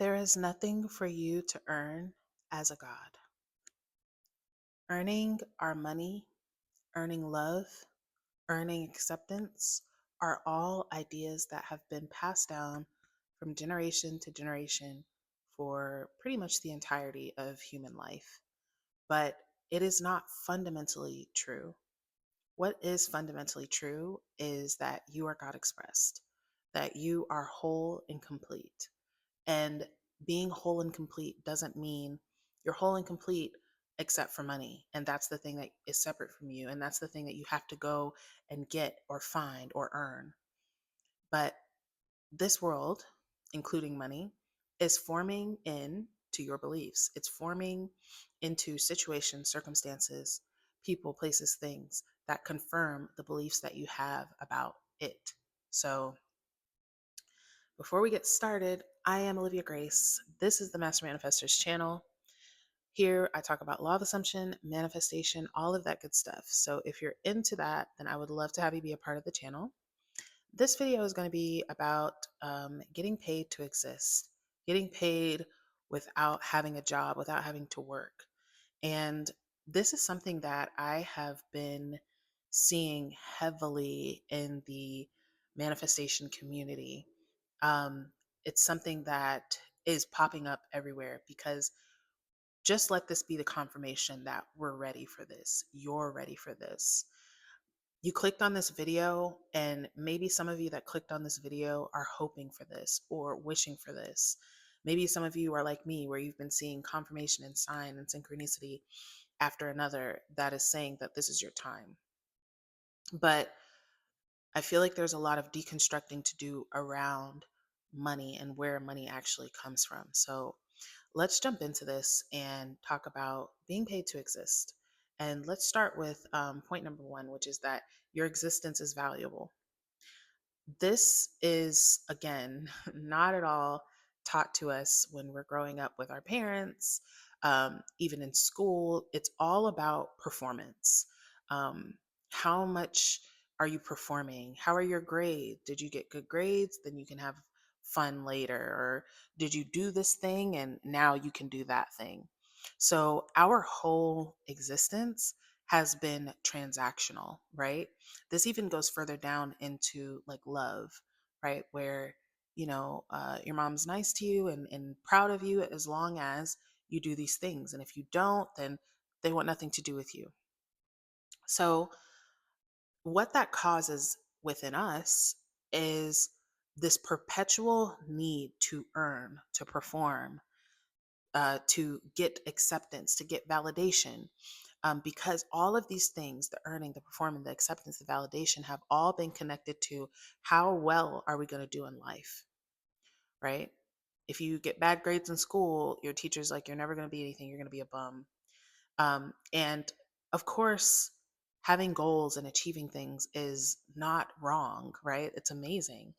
There is nothing for you to earn as a God. Earning our money, earning love, earning acceptance are all ideas that have been passed down from generation to generation for pretty much the entirety of human life. But it is not fundamentally true. What is fundamentally true is that you are God expressed, that you are whole and complete. And being whole and complete doesn't mean you're whole and complete except for money. And that's the thing that is separate from you. And that's the thing that you have to go and get or find or earn. But this world, including money, is forming into your beliefs. It's forming into situations, circumstances, people, places, things that confirm the beliefs that you have about it. So before we get started, I am Olivia Grace. This is the Master Manifestors channel. Here I talk about law of assumption, manifestation, all of that good stuff. So if you're into that, then I would love to have you be a part of the channel. This video is going to be about getting paid to exist, getting paid without having a job, without having to work. And this is something that I have been seeing heavily in the manifestation community. Um, it's something that is popping up everywhere because just let this be the confirmation that we're ready for this. You're ready for this. You clicked on this video, and maybe some of you that clicked on this video are hoping for this or wishing for this. Maybe some of you are like me, where you've been seeing confirmation and sign and synchronicity after another that is saying that this is your time. But I feel like there's a lot of deconstructing to do around money and where money actually comes from. So let's jump into this and talk about being paid to exist. And let's start with point number one, which is that your existence is valuable. This is, again, not at all taught to us when we're growing up with our parents, even in school. It's all about performance. Um, how much are you performing? How are your grades? Did you get good grades? Then you can have fun later. Or did you do this thing and now you can do that thing? So our whole existence has been transactional, right? This even goes further down into like love, right? Where, your mom's nice to you and proud of you as long as you do these things. And if you don't, then they want nothing to do with you. So, what that causes within us is this perpetual need to earn, to perform, to get acceptance, to get validation. Because all of these things, the earning, the performing, the acceptance, the validation, have all been connected to how well are we going to do in life, right? If you get bad grades in school, your teacher's like, you're never going to be anything, you're going to be a bum. And of course, having goals and achieving things is not wrong, right? It's amazing.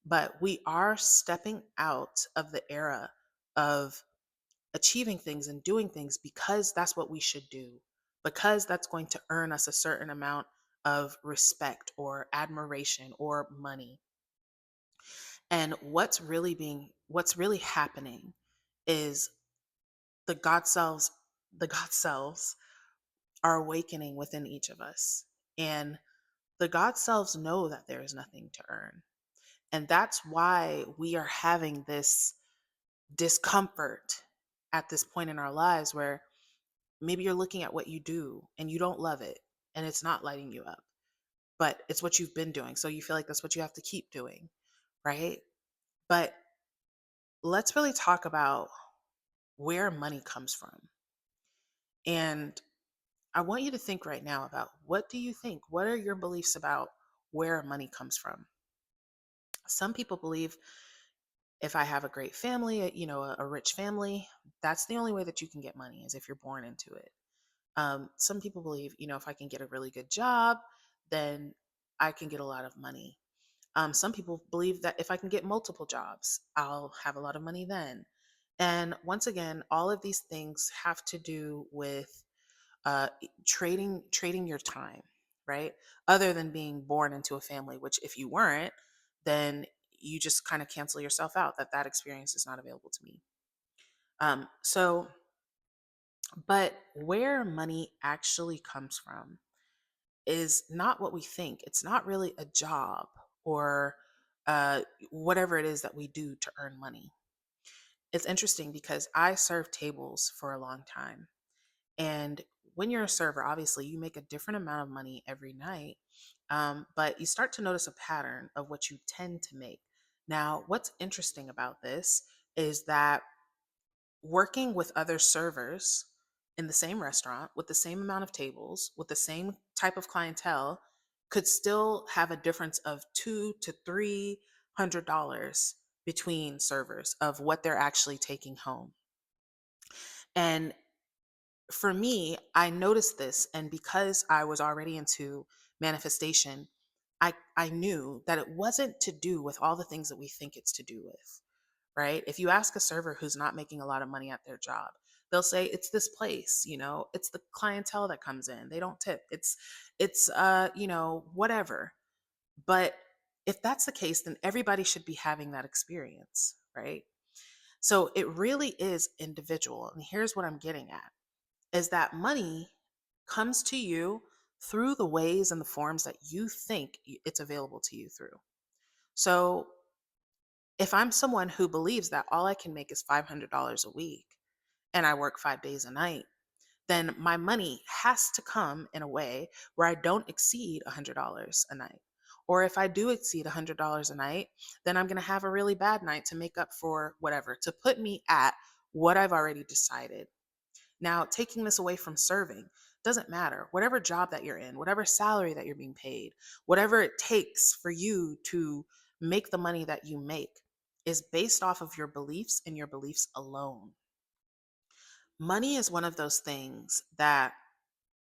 But we are stepping out of the era of achieving things and doing things because that's what we should do, because that's going to earn us a certain amount of respect or admiration or money. And what's really happening is the God selves, the God selves are awakening within each of us. And the God selves know that there is nothing to earn. And that's why we are having this discomfort at this point in our lives where maybe you're looking at what you do and you don't love it and it's not lighting you up, but it's what you've been doing. So you feel like that's what you have to keep doing, right? But let's really talk about where money comes from. And I want you to think right now about, what do you think? What are your beliefs about where money comes from? Some people believe if I have a great family, a rich family, that's the only way that you can get money, is if you're born into it. Some people believe, if I can get a really good job, then I can get a lot of money. Some people believe that if I can get multiple jobs, I'll have a lot of money then. And once again, all of these things have to do with trading your time, right? Other than being born into a family, which if you weren't, then you just kind of cancel yourself out, that that experience is not available to me. So, but where money actually comes from is not what we think. It's not really a job or uh, whatever it is that we do to earn money. It's interesting because I served tables for a long time. And when you're a server, obviously you make a different amount of money every night, but you start to notice a pattern of what you tend to make. Now, what's interesting about this is that working with other servers in the same restaurant with the same amount of tables with the same type of clientele could still have a difference of $200 to $300 between servers of what they're actually taking home. And for me, I noticed this, and because I was already into manifestation, I knew that it wasn't to do with all the things that we think it's to do with, right? If you ask a server who's not making a lot of money at their job, they'll say it's this place, it's the clientele that comes in. They don't tip. It's whatever. But if that's the case, then everybody should be having that experience, right? So it really is individual. And here's what I'm getting at is that money comes to you through the ways and the forms that you think it's available to you through. So if I'm someone who believes that all I can make is $500 a week and I work 5 days a night, then my money has to come in a way where I don't exceed $100 a night. Or if I do exceed $100 a night, then I'm going to have a really bad night to make up for whatever, to put me at what I've already decided. Now, taking this away from serving doesn't matter. Whatever job that you're in, whatever salary that you're being paid, whatever it takes for you to make the money that you make is based off of your beliefs and your beliefs alone. Money is one of those things that,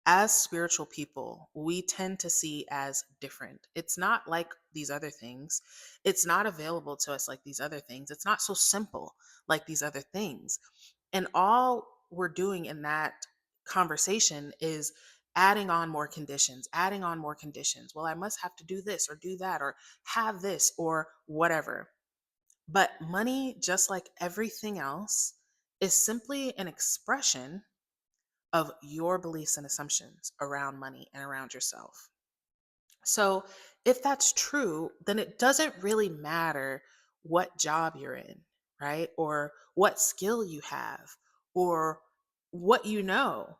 as spiritual people, we tend to see as different. It's not like these other things. It's not available to us like these other things. It's not so simple like these other things. And all we're doing in that conversation is adding on more conditions, adding on more conditions. Well, I must have to do this or do that or have this or whatever. But money, just like everything else, is simply an expression of your beliefs and assumptions around money and around yourself. So, if that's true, then it doesn't really matter what job you're in, right? Or what skill you have, or what you know.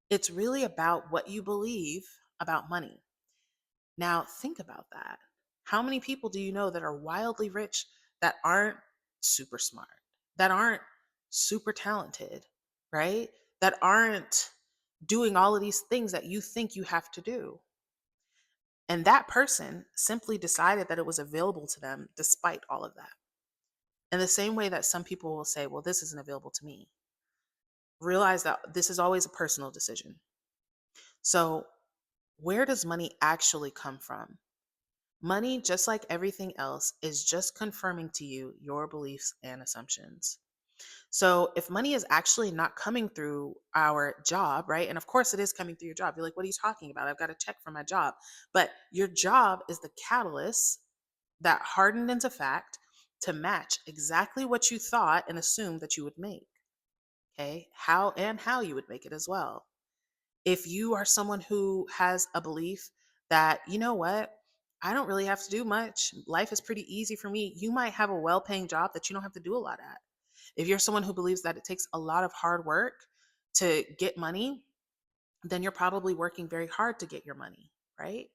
It's really about what you believe about money. Now, think about that. How many people do you know that are wildly rich that aren't super smart, that aren't super talented, right? That aren't doing all of these things that you think you have to do. And that person simply decided that it was available to them despite all of that. In the same way that some people will say, well, this isn't available to me. Realize that this is always a personal decision. So, where does money actually come from? Money, just like everything else, is just confirming to you your beliefs and assumptions. So if money is actually not coming through our job, right? And of course it is coming through your job. You're like, what are you talking about? I've got a check for my job. But your job is the catalyst that hardened into fact to match exactly what you thought and assumed that you would make. Okay. How you would make it as well. If you are someone who has a belief that, you know what, I don't really have to do much, life is pretty easy for me, you might have a well paying job that you don't have to do a lot at. If you're someone who believes that it takes a lot of hard work to get money, then you're probably working very hard to get your money, right?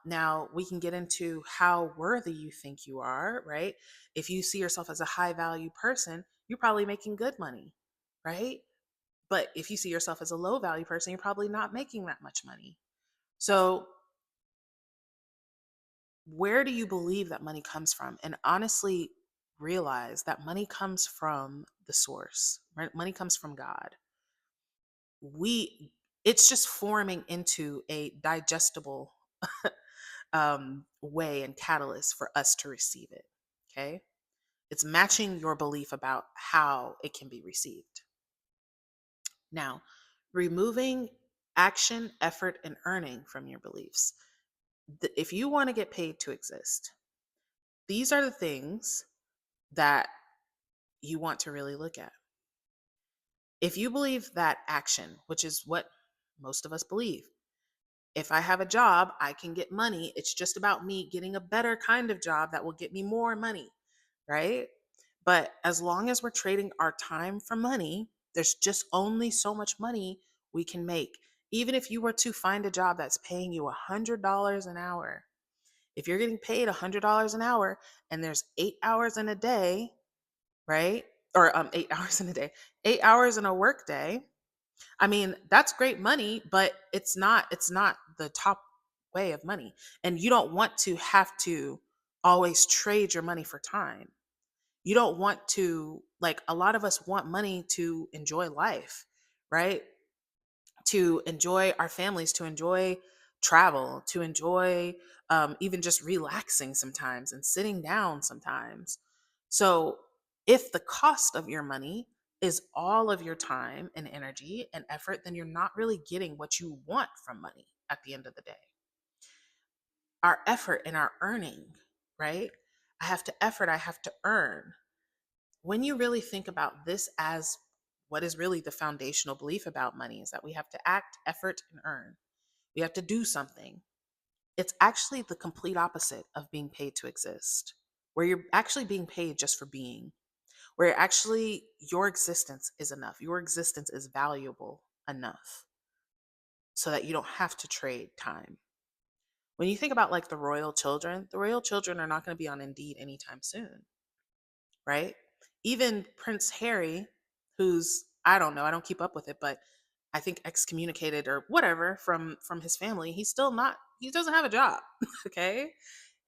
Now we can get into how worthy you think you are, right? If you see yourself as a high value person, you're probably making good money, right? But if you see yourself as a low value person, you're probably not making that much money. So, where do you believe that money comes from? And honestly, realize that money comes from the source, right? Money comes from God. We, it's just forming into a digestible way and catalyst for us to receive it. Okay. It's matching your belief about how it can be received. Now, removing action, effort, and earning from your beliefs. If you want to get paid to exist, These are the things that you want to really look at. If you believe that action, which is what most of us believe, if I have a job, I can get money. It's just about me getting a better kind of job that will get me more money, right? But as long as we're trading our time for money, there's just only so much money we can make. Even if you were to find a job that's paying you $100 an hour, if you're getting paid $100 an hour and there's 8 hours in a day, right? Or 8 hours in a day, 8 hours in a work day. I mean, that's great money, but it's not the top way of money. And you don't want to have to always trade your money for time. You don't want to, like, a lot of us want money to enjoy life, right? To enjoy our families, to enjoy travel, to enjoy even just relaxing sometimes and sitting down sometimes. So, if the cost of your money is all of your time and energy and effort, then you're not really getting what you want from money at the end of the day. Our effort and our earning, right? I have to effort, I have to earn. When you really think about this as what is really the foundational belief about money is that we have to act, effort, and earn. We have to do something. It's actually the complete opposite of being paid to exist, where you're actually being paid just for being, where actually your existence is enough. Your existence is valuable enough so that you don't have to trade time. When you think about like the royal children are not going to be on Indeed anytime soon, right? Even Prince Harry, who's, I don't know, I don't keep up with it, but I think excommunicated or whatever from his family, he's still not, he doesn't have a job. Okay?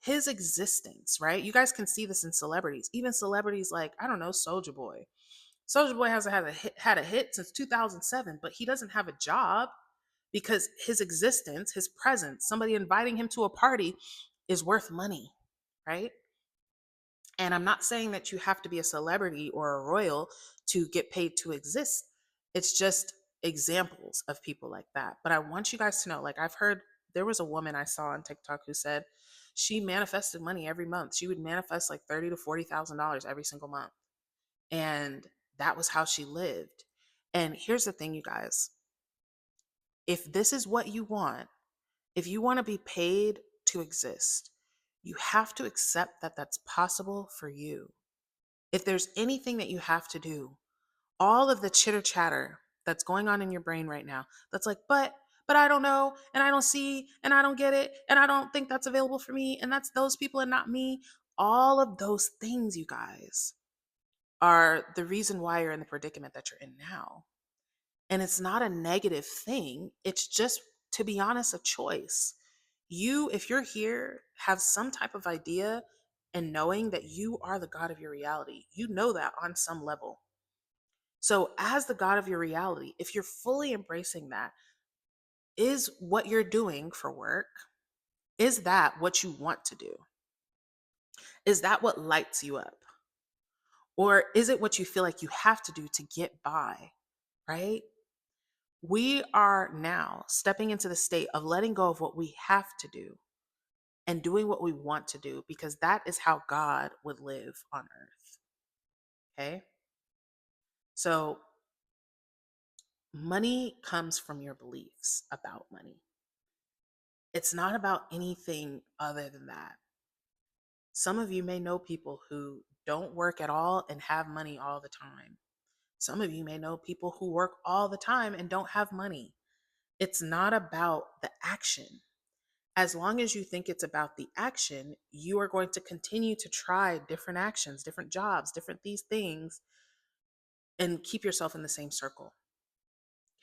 His existence, right? You guys can see this in celebrities. Even celebrities like, I don't know, Soldier Boy. Soldier Boy hasn't had a hit since 2007, but he doesn't have a job because his existence, his presence, somebody inviting him to a party is worth money, right? And I'm not saying that you have to be a celebrity or a royal to get paid to exist. It's just examples of people like that. But I want you guys to know, like, I've heard there was a woman I saw on TikTok who said she manifested money every month. She would manifest like $30,000 to $40,000 every single month. And that was how she lived. And here's the thing, you guys. If this is what you want, if you want to be paid to exist, you have to accept that that's possible for you. If there's anything that you have to do, all of the chitter chatter that's going on in your brain right now, that's like, but I don't know, and I don't see, and I don't get it, and I don't think that's available for me, and that's those people and not me. All of those things, you guys, are the reason why you're in the predicament that you're in now. And it's not a negative thing. It's just, to be honest, a choice. You, if you're here, have some type of idea and knowing that you are the God of your reality. You know that on some level. So, as the God of your reality, if you're fully embracing that, is what you're doing for work, is that what you want to do? Is that what lights you up? Or is it what you feel like you have to do to get by? Right? We are now stepping into the state of letting go of what we have to do and doing what we want to do because that is how God would live on earth. Okay? So, money comes from your beliefs about money. It's not about anything other than that. Some of you may know people who don't work at all and have money all the time. Some of you may know people who work all the time and don't have money. It's not about the action. As long as you think it's about the action, you are going to continue to try different actions, different jobs, different these things, and keep yourself in the same circle.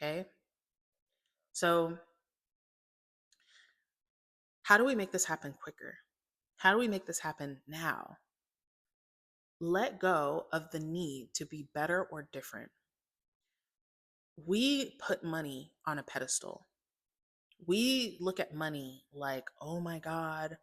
Okay? So, how do we make this happen quicker? How do we make this happen now? Let go of the need to be better or different. We put money on a pedestal. We look at money like, oh my God,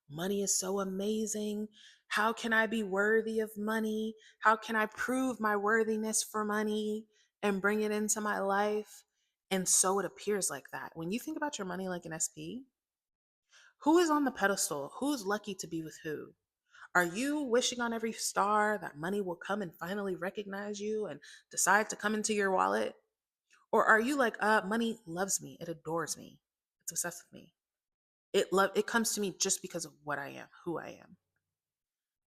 money is so amazing. How can I be worthy of money? How can I prove my worthiness for money and bring it into my life? And so it appears like that. When you think about your money like an SP, who is on the pedestal? Who's lucky to be with who? Are you wishing on every star that money will come and finally recognize you and decide to come into your wallet? Or are you like, money loves me, it adores me, it's obsessed with me. It comes to me just because of what I am, who I am.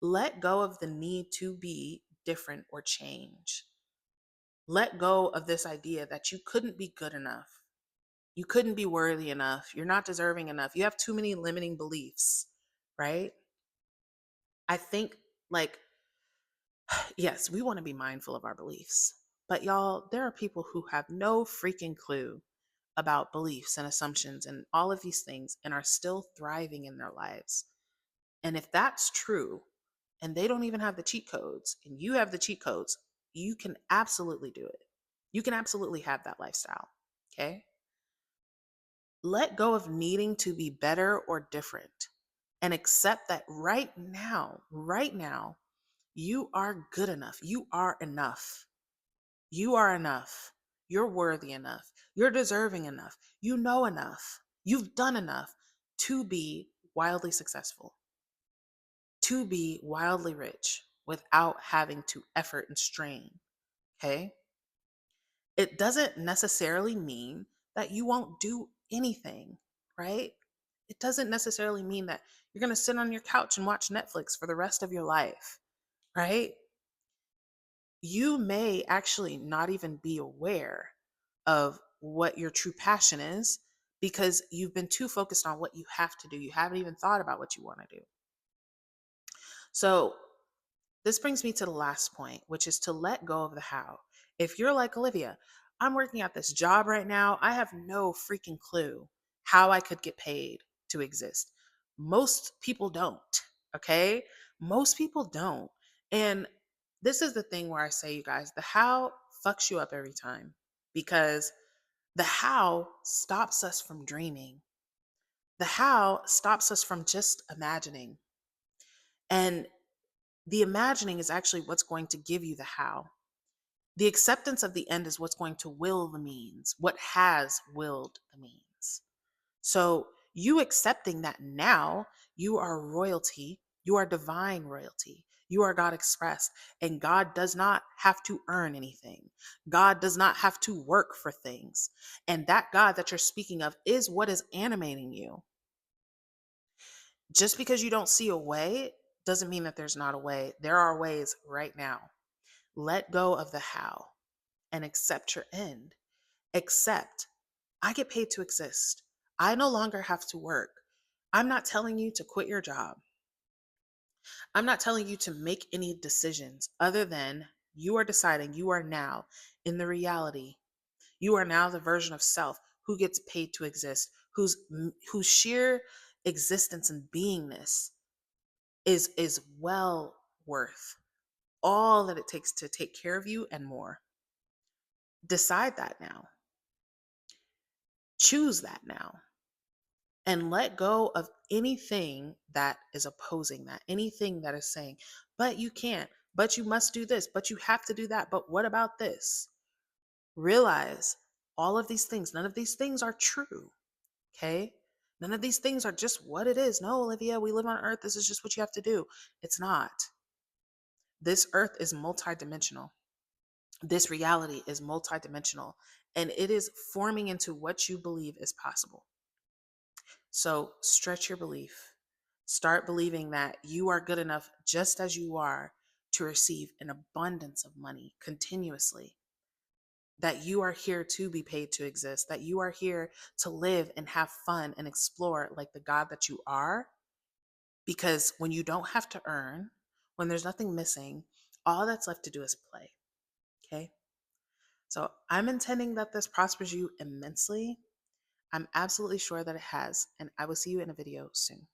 Let go of the need to be different or change. Let go of this idea that you couldn't be good enough. You couldn't be worthy enough. You're not deserving enough. You have too many limiting beliefs, right? I think, like, yes, we want to be mindful of our beliefs. But y'all, there are people who have no freaking clue about beliefs and assumptions and all of these things and are still thriving in their lives. And if that's true, and they don't even have the cheat codes, and you have the cheat codes, you can absolutely do it. You can absolutely have that lifestyle. Okay? Let go of needing to be better or different and accept that right now, you are good enough. You are enough. You are enough. You're worthy enough. You're deserving enough. You know enough. You've done enough to be wildly successful, to be wildly rich without having to effort and strain. Okay? It doesn't necessarily mean that you won't do anything, right? It doesn't necessarily mean that you're going to sit on your couch and watch Netflix for the rest of your life, right? You may actually not even be aware of what your true passion is because you've been too focused on what you have to do. You haven't even thought about what you want to do. So, this brings me to the last point, which is to let go of the how. If you're like Olivia, I'm working at this job right now, I have no freaking clue how I could get paid to exist. Most people don't, okay? Most people don't. And this is the thing where I say, you guys, the how fucks you up every time because the how stops us from dreaming. The how stops us from just imagining. And the imagining is actually what's going to give you the how. The acceptance of the end is what's going to will the means, what has willed the means. So, you accepting that now you are royalty, you are divine royalty, you are God expressed, and God does not have to earn anything. God does not have to work for things. And that God that you're speaking of is what is animating you. Just because you don't see a way doesn't mean that there's not a way. There are ways right now. Let go of the how and accept your end. Accept, I get paid to exist. I no longer have to work. I'm not telling you to quit your job. I'm not telling you to make any decisions other than you are deciding you are now in the reality. You are now the version of self who gets paid to exist, whose sheer existence and beingness is well worth all that it takes to take care of you and more. Decide that now. Choose that now. And let go of anything that is opposing that, anything that is saying, but you can't, but you must do this, but you have to do that, but what about this? Realize all of these things, none of these things are true, okay? None of these things are just what it is. No, Olivia, we live on earth. This is just what you have to do. It's not. This earth is multidimensional. This reality is multidimensional, and it is forming into what you believe is possible. So stretch your belief. Start believing that you are good enough just as you are to receive an abundance of money continuously. That you are here to be paid to exist. That you are here to live and have fun and explore like the God that you are. Because when you don't have to earn, when there's nothing missing, all that's left to do is play. Okay? So I'm intending that this prospers you immensely. I'm absolutely sure that it has, and I will see you in a video soon.